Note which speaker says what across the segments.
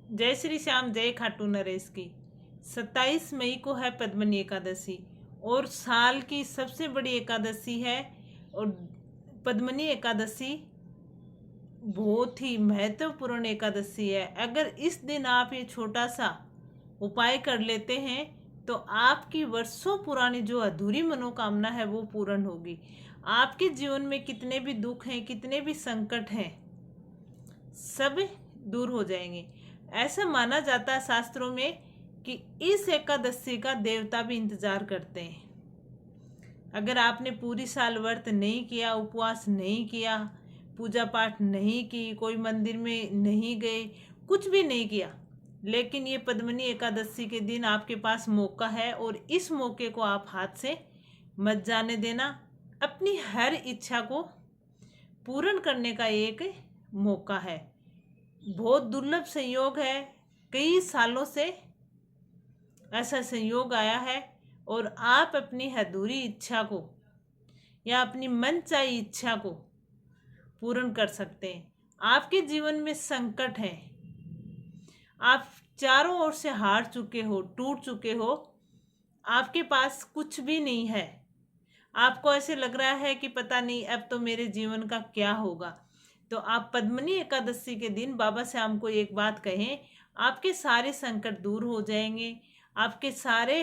Speaker 1: जय श्री श्याम, जय खाटू नरेश की। 27 मई को है पद्मनी एकादशी और साल की सबसे बड़ी एकादशी है। और पद्मनी एकादशी बहुत ही महत्वपूर्ण एकादशी है। अगर इस दिन आप ये छोटा सा उपाय कर लेते हैं तो आपकी वर्षों पुरानी जो अधूरी मनोकामना है वो पूर्ण होगी। आपके जीवन में कितने भी दुख हैं, कितने भी संकट हैं, सब दूर हो जाएंगे। ऐसा माना जाता है शास्त्रों में कि इस एकादशी का देवता भी इंतजार करते हैं। अगर आपने पूरी साल व्रत नहीं किया, उपवास नहीं किया, पूजा पाठ नहीं की, कोई मंदिर में नहीं गए, कुछ भी नहीं किया, लेकिन ये पद्मनी एकादशी के दिन आपके पास मौका है और इस मौके को आप हाथ से मत जाने देना। अपनी हर इच्छा को पूर्ण करने का एक मौका है। बहुत दुर्लभ संयोग है, कई सालों से ऐसा संयोग आया है और आप अपनी अधूरी इच्छा को या अपनी मनचाही इच्छा को पूर्ण कर सकते हैं। आपके जीवन में संकट है, आप चारों ओर से हार चुके हो, टूट चुके हो, आपके पास कुछ भी नहीं है, आपको ऐसे लग रहा है कि पता नहीं अब तो मेरे जीवन का क्या होगा, तो आप पद्मनी एकादशी के दिन बाबा श्याम को एक बात कहें, आपके सारे संकट दूर हो जाएंगे। आपके सारे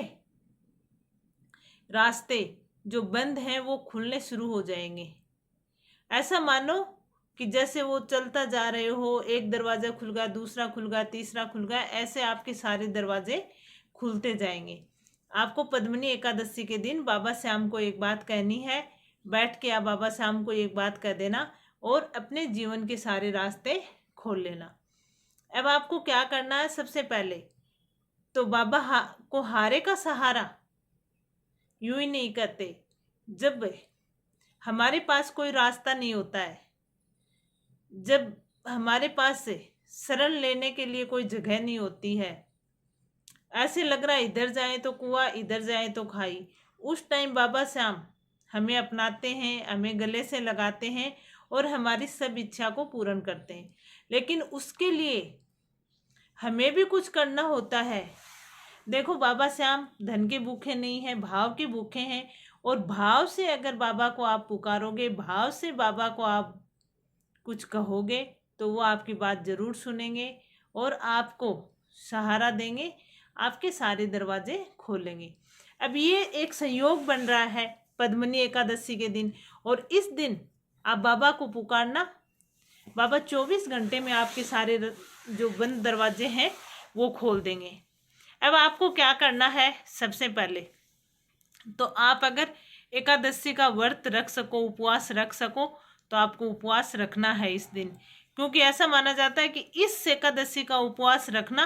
Speaker 1: रास्ते जो बंद हैं वो खुलने शुरू हो जाएंगे। ऐसा मानो कि जैसे वो चलता जा रहे हो, एक दरवाजा खुल गया, दूसरा खुल गया, तीसरा खुल गया, ऐसे आपके सारे दरवाजे खुलते जाएंगे। आपको पद्मनी एकादशी के दिन बाबा श्याम को एक बात कहनी है। बैठ के आप बाबा श्याम को एक बात कह देना और अपने जीवन के सारे रास्ते खोल लेना। अब आपको क्या करना है, सबसे पहले तो बाबा को हारे का सहारा यूं ही नहीं करते। जब हमारे पास कोई रास्ता नहीं होता है, जब हमारे पास से शरण लेने के लिए कोई जगह नहीं होती है, ऐसे लग रहा है इधर जाए तो कुआं, इधर जाए तो खाई, उस टाइम बाबा श्याम हमें अपनाते हैं, हमें गले से लगाते हैं और हमारी सब इच्छा को पूर्ण करते हैं। लेकिन उसके लिए हमें भी कुछ करना होता है। देखो, बाबा श्याम धन के भूखे नहीं हैं, भाव के भूखे हैं। और भाव से अगर बाबा को आप पुकारोगे, भाव से बाबा को आप कुछ कहोगे तो वो आपकी बात जरूर सुनेंगे और आपको सहारा देंगे, आपके सारे दरवाजे खोलेंगे। अब ये एक संयोग बन रहा है पद्मनी एकादशी के दिन, और इस दिन आप बाबा को पुकारना, बाबा 24 घंटे में आपके सारे जो बंद दरवाजे हैं वो खोल देंगे। अब आपको क्या करना है, सबसे पहले तो आप अगर एकादशी का व्रत रख सको, उपवास रख सको, तो आपको उपवास रखना है इस दिन। क्योंकि ऐसा माना जाता है कि इस एकादशी का उपवास रखना,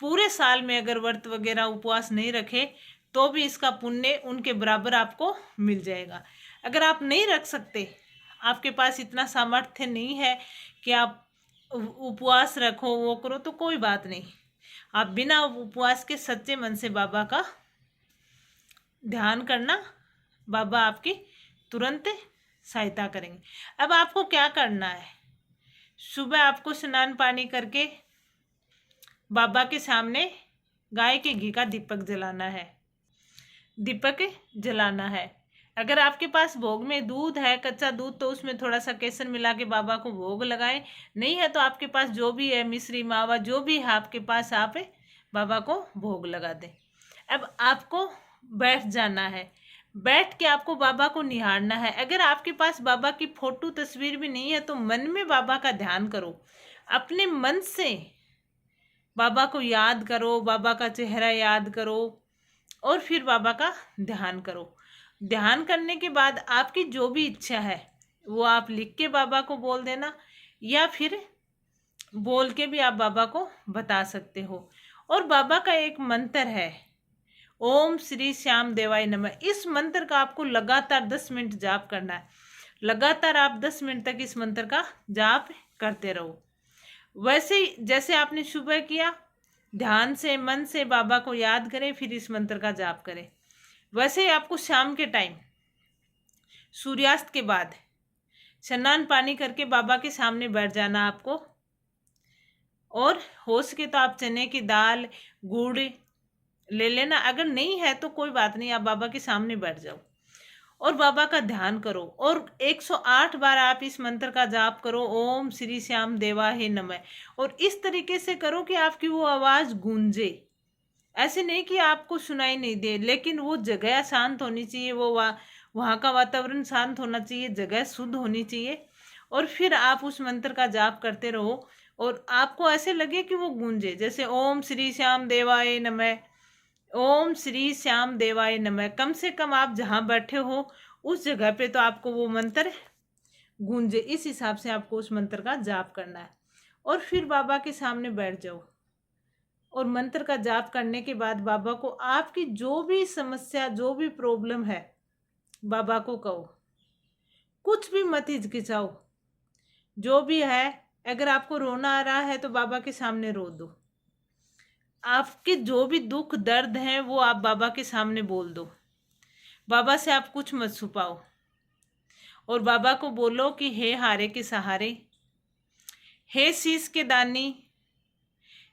Speaker 1: पूरे साल में अगर व्रत वगैरह उपवास नहीं रखे तो भी इसका पुण्य उनके बराबर आपको मिल जाएगा। अगर आप नहीं रख सकते, आपके पास इतना सामर्थ्य नहीं है कि आप उपवास रखो, वो करो, तो कोई बात नहीं, आप बिना उपवास के सच्चे मन से बाबा का ध्यान करना, बाबा आपकी तुरंत सहायता करेंगे। अब आपको क्या करना है, सुबह आपको स्नान पानी करके बाबा के सामने गाय के घी का दीपक जलाना है, दीपक जलाना है। अगर आपके पास भोग में दूध है, कच्चा दूध, तो उसमें थोड़ा सा केसर मिला के बाबा को भोग लगाएं। नहीं है तो आपके पास जो भी है, मिश्री मावा जो भी है आपके पास, आप बाबा को भोग लगा दें। अब आपको बैठ जाना है, बैठ के आपको बाबा को निहारना है। अगर आपके पास बाबा की फोटो तस्वीर भी नहीं है तो मन में बाबा का ध्यान करो, अपने मन से बाबा को याद करो, बाबा का चेहरा याद करो और फिर बाबा का ध्यान करो। ध्यान करने के बाद आपकी जो भी इच्छा है वो आप लिख के बाबा को बोल देना, या फिर बोल के भी आप बाबा को बता सकते हो। और बाबा का एक मंत्र है, ओम श्री श्याम देवाय नमः। इस मंत्र का आपको लगातार 10 मिनट जाप करना है। लगातार आप 10 मिनट तक इस मंत्र का जाप करते रहो। वैसे ही जैसे आपने सुबह किया, ध्यान से मन से बाबा को याद करें, फिर इस मंत्र का जाप करें। वैसे ही आपको शाम के टाइम सूर्यास्त के बाद स्नान पानी करके बाबा के सामने बैठ जाना आपको, और हो सके तो आप चने की दाल, गुड़ ले लेना। अगर नहीं है तो कोई बात नहीं, आप बाबा के सामने बैठ जाओ और बाबा का ध्यान करो और 108 बार आप इस मंत्र का जाप करो, ओम श्री श्याम देवाय नमः। और इस तरीके से करो कि आपकी वो आवाज गूंजे। ऐसे नहीं कि आपको सुनाई नहीं दे, लेकिन वो जगह शांत होनी चाहिए, वो वहाँ का वातावरण शांत होना चाहिए, जगह शुद्ध होनी चाहिए। और फिर आप उस मंत्र का जाप करते रहो और आपको ऐसे लगे कि वो गूंजे, जैसे ओम श्री श्याम देवाय नमः, ओम श्री श्याम देवाय नमः। कम से कम आप जहाँ बैठे हो उस जगह पे तो आपको वो मंत्र गूंजे। इस हिसाब से आपको उस मंत्र का जाप करना है और फिर बाबा के सामने बैठ जाओ और मंत्र का जाप करने के बाद बाबा को आपकी जो भी समस्या, जो भी प्रॉब्लम है, बाबा को कहो। कुछ भी मत हिचकिचाओ, जो भी है। अगर आपको रोना आ रहा है तो बाबा के सामने रो दो। आपके जो भी दुख दर्द हैं वो आप बाबा के सामने बोल दो। बाबा से आप कुछ मत छुपाओ और बाबा को बोलो कि हे हारे के सहारे, हे शीश के दानी,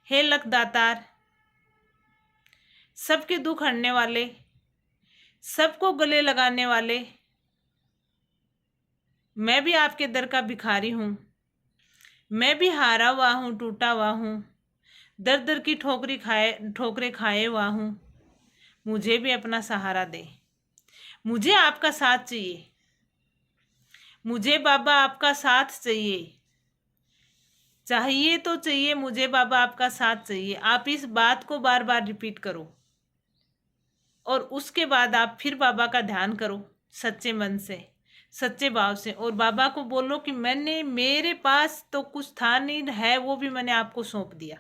Speaker 1: हे लखदातार, सबके दुख हरने वाले, सबको गले लगाने वाले, मैं भी आपके दर का भिखारी हूँ। मैं भी हारा हुआ हूँ, टूटा हुआ हूँ, दर दर की ठोकरें खाए हुआ हूँ। मुझे भी अपना सहारा दे। मुझे आपका साथ चाहिए, मुझे बाबा आपका साथ चाहिए। चाहिए तो चाहिए, मुझे बाबा आपका साथ चाहिए। आप इस बात को बार बार रिपीट करो और उसके बाद आप फिर बाबा का ध्यान करो सच्चे मन से, सच्चे भाव से। और बाबा को बोलो कि मेरे पास तो कुछ था नहीं, है वो भी मैंने आपको सौंप दिया।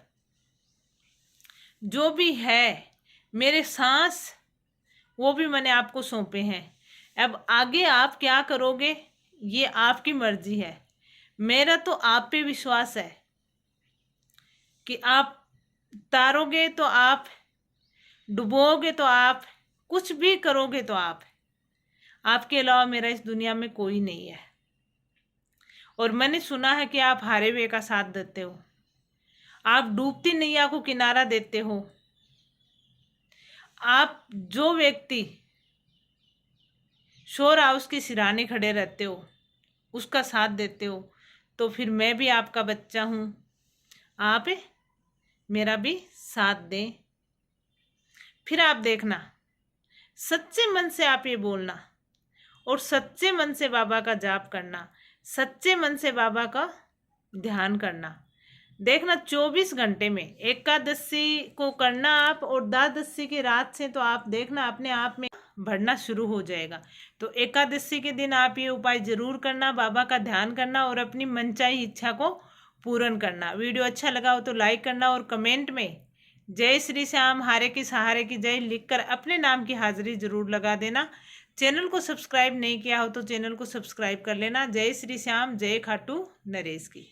Speaker 1: जो भी है मेरे सांस, वो भी मैंने आपको सौंपे हैं। अब आगे आप क्या करोगे ये आपकी मर्जी है। मेरा तो आप पे विश्वास है कि आप तारोगे तो आप, डुबोगे तो आप, कुछ भी करोगे तो आप। आपके अलावा मेरा इस दुनिया में कोई नहीं है। और मैंने सुना है कि आप हारे हुए का साथ देते हो, आप डूबती नैया को किनारा देते हो। आप जो व्यक्ति शोर हाउस के सिराने खड़े रहते हो, उसका साथ देते हो, तो फिर मैं भी आपका बच्चा हूँ, आप मेरा भी साथ दें। फिर आप देखना, सच्चे मन से आप ये बोलना और सच्चे मन से बाबा का जाप करना, सच्चे मन से बाबा का ध्यान करना। देखना 24 घंटे में एकादशी को करना आप, और द्वादशी की रात से तो आप देखना अपने आप में बढ़ना शुरू हो जाएगा। तो एकादशी के दिन आप ये उपाय जरूर करना, बाबा का ध्यान करना और अपनी मनचाही इच्छा को पूर्ण करना। वीडियो अच्छा लगा हो तो लाइक करना और कमेंट में जय श्री श्याम हारे के सहारे की जय लिखकर अपने नाम की हाजिरी जरूर लगा देना। चैनल को सब्सक्राइब नहीं किया हो तो चैनल को सब्सक्राइब कर लेना। जय श्री श्याम, जय खाटू नरेश की।